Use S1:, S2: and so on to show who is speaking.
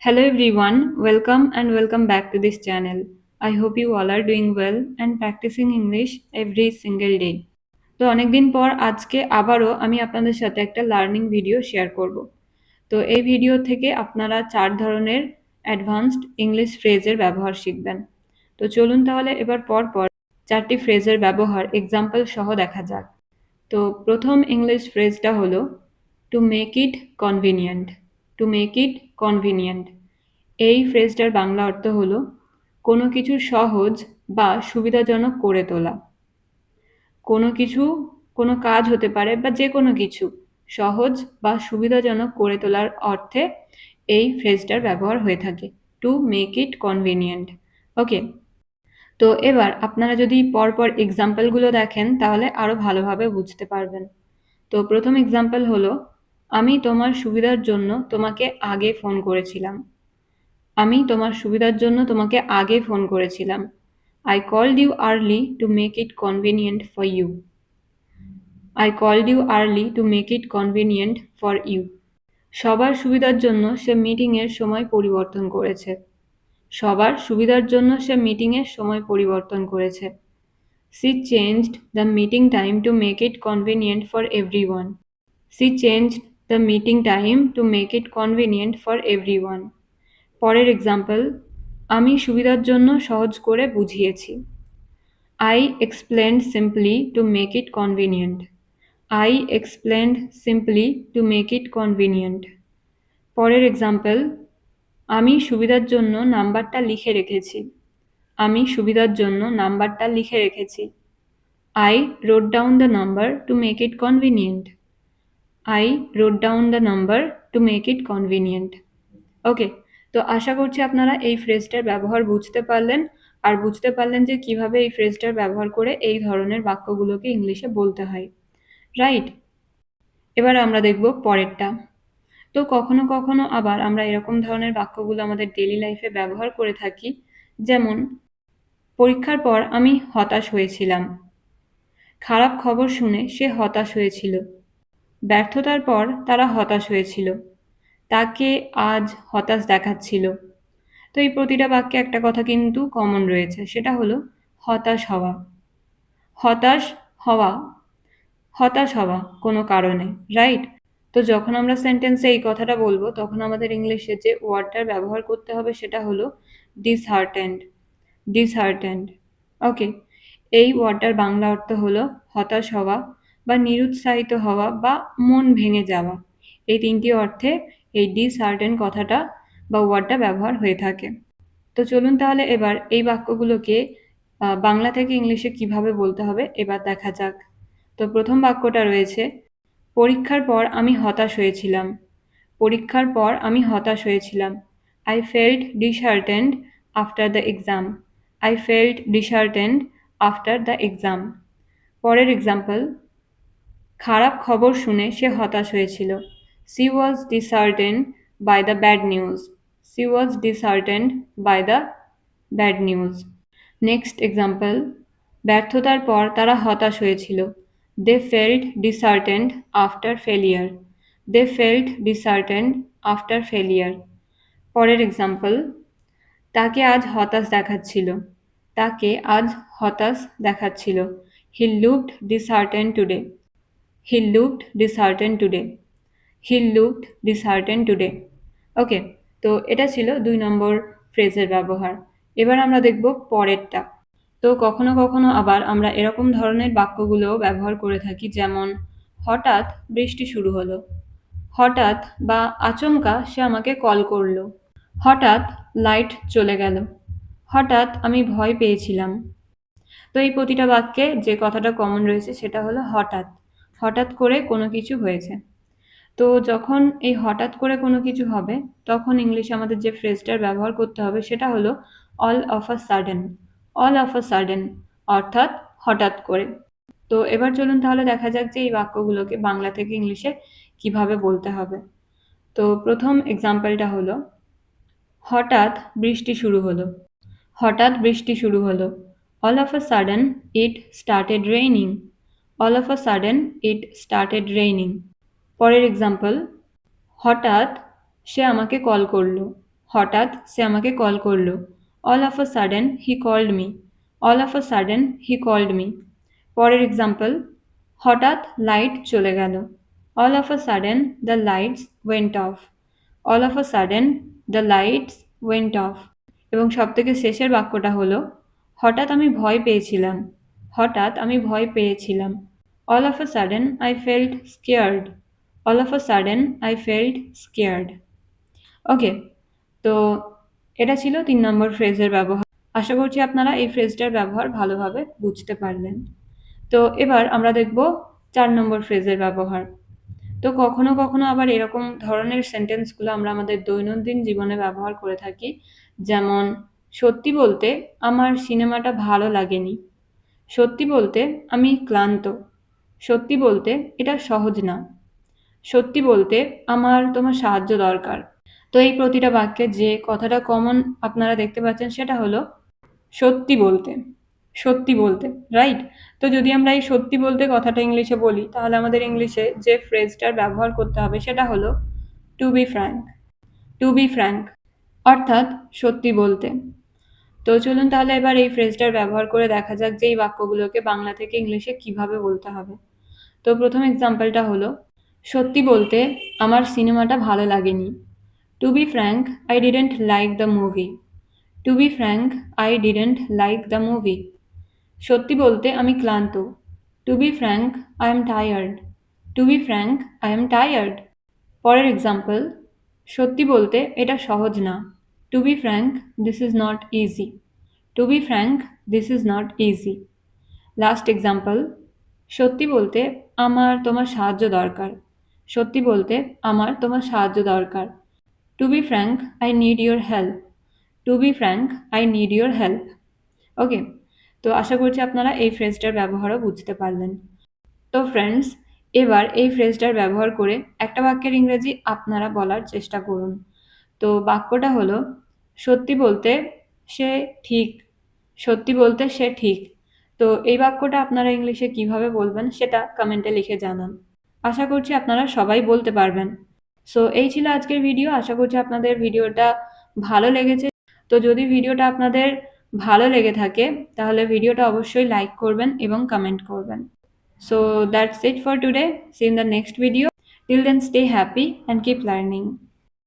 S1: Hello everyone, welcome back to this channel. I hope you all are doing well and practicing English every single day. তো অনেকদিন পর আজকে আবারও আমি আপনাদের সাথে একটা লার্নিং ভিডিও শেয়ার করব। তো এই ভিডিও থেকে আপনারা 4 ধরনের অ্যাডভান্সড ইংলিশ ফ্রেজের ব্যবহার শিখবেন। তো চলুন তাহলে এবার পর 4টি ফ্রেজের ব্যবহার এক্সাম্পল সহ দেখা যাক। তো প্রথম ইংলিশ ফ্রেজটা হলো to make it convenient. To make it convenient এই ফ্রেজটার বাংলা অর্থ হলো কোনো কিছু সহজ বা সুবিধাজনক করে তোলা। কোনো কিছু কোনো কাজ হতে পারে বা যে কোনো কিছু সহজ বা সুবিধাজনক করে তোলার অর্থে এই ফ্রেজটার ব্যবহার হয়ে থাকে টু মেক ইট কনভিনিয়েন্ট। ওকে, তো এবার আপনারা যদি পরপর এক্সাম্পলগুলো দেখেন তাহলে আরও ভালোভাবে বুঝতে পারবেন। তো প্রথম এক্সাম্পল হলো আমি তোমার সুবিধার জন্য তোমাকে আগে ফোন করেছিলাম। আমি তোমার সুবিধার জন্য তোমাকে আগে ফোন করেছিলাম। I called you early to make it convenient for you. I called you early to make it convenient for you. সবার সুবিধার জন্য সে মিটিংয়ের সময় পরিবর্তন করেছে। সবার সুবিধার জন্য সে মিটিংয়ের সময় পরিবর্তন করেছে। She changed the meeting time to make it convenient for everyone. She changed the meeting time to make it convenient for everyone. পরের এক্সাম্পল আমি সুবিধার জন্য সহজ করে বুঝিয়েছি। I explained simply to make it convenient. I explained simply to make it convenient. পরের example আমি সুবিধার জন্য নাম্বারটা লিখে রেখেছি। আমি সুবিধার জন্য নাম্বারটা লিখে রেখেছি। I wrote down the number to make it convenient. I wrote down the number to make it convenient. ওকে, তো আশা করছি আপনারা এই ফ্রেজটার ব্যবহার বুঝতে পারলেন আর বুঝতে পারলেন যে কিভাবে এই ফ্রেজটার ব্যবহার করে এই ধরনের বাক্যগুলোকে ইংলিশে বলতে হয়, রাইট? এবার আমরা দেখব পরেরটা। তো কখনো কখনো আবার আমরা এরকম ধরনের বাক্যগুলো আমাদের ডেইলি লাইফে ব্যবহার করে থাকি, যেমন পরীক্ষার পর আমি হতাশ হয়েছিলাম। খারাপ খবর শুনে সে হতাশ হয়েছিল। ব্যর্থতার পর তারা হতাশ হয়েছিল। তাকে আজ হতাশ দেখাচ্ছিল। তো এই প্রতিটা বাক্যে একটা কথা কিন্তু কমন রয়েছে, সেটা হলো হতাশ হওয়া। হতাশ হওয়া, হতাশ হওয়া কোনো কারণে, রাইট? তো যখন আমরা সেন্টেন্সে এই কথাটা বলবো তখন আমাদের ইংলিশে যে ওয়ার্ডটার ব্যবহার করতে হবে সেটা হলো ডিসহার্টেন্ড। ডিসহার্টেন্ড, ওকে। এই ওয়ার্ডটার বাংলা অর্থ হলো হতাশ হওয়া বা নিরুৎসাহিত হওয়া বা মন ভেঙে যাওয়া। এই 3টি অর্থে এই ডিসহার্টেন্ড কথাটা বা ওয়ার্ডটা ব্যবহার হয়ে থাকে। তো চলুন তাহলে এবার এই বাক্যগুলোকে বাংলা থেকে ইংলিশে কিভাবে বলতে হবে এবার দেখা যাক। তো প্রথম বাক্যটা রয়েছে পরীক্ষার পর আমি হতাশ হয়েছিলাম। পরীক্ষার পর আমি হতাশ হয়েছিলাম। I felt disheartened after the exam. I felt disheartened after the exam. পরের এক্সাম্পল খারাপ খবর শুনে সে হতাশ হয়েছিল। She was disheartened by the bad news. She was disheartened by the bad news. Next example ব্যর্থতার পর তারা হতাশ হয়েছিল। They felt disheartened after failure. They felt disheartened after failure. পরের এক্সাম্পল তাকে আজ হতাশ দেখাচ্ছিল। তাকে আজ হতাশ দেখাচ্ছিল। He looked disheartened today. He looked disheartened today. He looked disheartened today. ওকে, তো এটা ছিল 2 নম্বর ফ্রেজের ব্যবহার। এবার আমরা দেখব পরেরটা। তো কখনো কখনো আবার আমরা এরকম ধরনের বাক্যগুলোও ব্যবহার করে থাকি, যেমন হঠাৎ বৃষ্টি শুরু হলো। হঠাৎ বা আচমকা সে আমাকে কল করলো। হঠাৎ লাইট চলে গেল। হঠাৎ আমি ভয় পেয়েছিলাম। তো এই প্রতিটা বাক্যে যে কথাটা কমন রয়েছে সেটা হলো হঠাৎ। হঠাৎ করে কোনো কিছু হয়েছে। তো যখন এই হঠাৎ করে কোনো কিছু হবে তখন ইংলিশে আমাদের যে ফ্রেজটার ব্যবহার করতে হবে সেটা হলো all of a sudden. All of a sudden অর্থাৎ হঠাৎ করে। তো এবার চলুন তাহলে দেখা যাক যে এই বাক্যগুলোকে বাংলা থেকে ইংলিশে কিভাবে বলতে হবে। তো প্রথম এক্সাম্পলটা হলো হঠাৎ বৃষ্টি শুরু হলো। হঠাৎ বৃষ্টি শুরু হলো। All of a sudden it started raining. All of a sudden it started raining. পরের এক্সাম্পল হঠাৎ সে আমাকে কল করলো। হঠাৎ সে আমাকে কল করলো। All of a sudden he called me. All of a sudden he called me. পরের example, হঠাৎ light চলে গেল। All of a sudden the lights went off. All of a sudden the lights went off. এবং সবথেকে শেষের বাক্যটা হলো, হঠাৎ আমি ভয় পেয়েছিলাম। হঠাৎ আমি ভয় পেয়েছিলাম। All of a sudden I felt scared. All of a sudden I felt scared. Okay, তো এটা ছিল ৩ নম্বর ফ্রেজের ব্যবহার। আশা করছি আপনারা এই ফ্রেজটার ব্যবহার ভালোভাবে বুঝতে পারলেন। তো এবার আমরা দেখব ৪ নম্বর ফ্রেজের ব্যবহার। তো কখনো কখনো আবার এরকম ধরনের সেন্টেন্সগুলো আমরা আমাদের দৈনন্দিন জীবনে ব্যবহার করে থাকি। যেমন, সত্যি বলতে আমার সিনেমাটা ভালো লাগেনি। সত্যি বলতে আমি ক্লান্ত। সত্যি বলতে এটা সহজ না। সত্যি বলতে আমার তোমার সাহায্য দরকার। তো এই প্রতিটা বাক্যে যে কথাটা কমন আপনারা দেখতে পাচ্ছেন সেটা হলো সত্যি বলতে। সত্যি বলতে, রাইট? তো যদি আমরা এই সত্যি বলতে কথাটা ইংলিশে বলি, তাহলে আমাদের ইংলিশে যে ফ্রেজটার ব্যবহার করতে হবে সেটা হলো to be frank. To be frank অর্থাৎ সত্যি বলতে। তো চলুন তাহলে এবার এই ফ্রেজটার ব্যবহার করে দেখা যাক যে এই বাক্যগুলোকে বাংলা থেকে ইংলিশে কিভাবে বলতে হবে। তো প্রথম এক্সাম্পলটা হলো, সত্যি বলতে আমার সিনেমাটা ভালো লাগেনি। To be frank I didn't like the movie. To be frank I didn't like the movie. সত্যি বলতে আমি ক্লান্ত। To be frank I am tired. To be frank I am tired. পরের এক্সাম্পল, সত্যি বলতে এটা সহজ না। To be frank this is not easy. To be frank this is not easy. Last example, সত্যি বলতে আমার তোমার সাহায্য দরকার। সত্যি বলতে আমার তোমার সাহায্য দরকার। To be frank I need your help. To be frank I need your help. Okay, তো আশা করছি আপনারা এই ফ্রেজটার ব্যবহারও বুঝতে পারলেন। তো ফ্রেন্ডস, এবার এই ফ্রেজটার ব্যবহার করে একটা বাক্যের ইংরেজি আপনারা বলার চেষ্টা করুন। তো বাক্যটা হলো, সত্যি বলতে সে ঠিক। সত্যি বলতে সে ঠিক। তো এই বাক্যটা আপনারা ইংলিশে কিভাবে বলবেন সেটা কমেন্টে লিখে জানান। আশা করছি আপনারা সবাই বলতে পারবেন। সো এই ছিল আজকের ভিডিও। আশা করছি আপনাদের ভিডিওটা ভালো লেগেছে। তো যদি ভিডিওটা আপনাদের ভালো লেগে থাকে তাহলে ভিডিওটা অবশ্যই লাইক করবেন এবং কমেন্ট করবেন। So that's it for today. See you in the next video. Till then, stay happy and keep learning.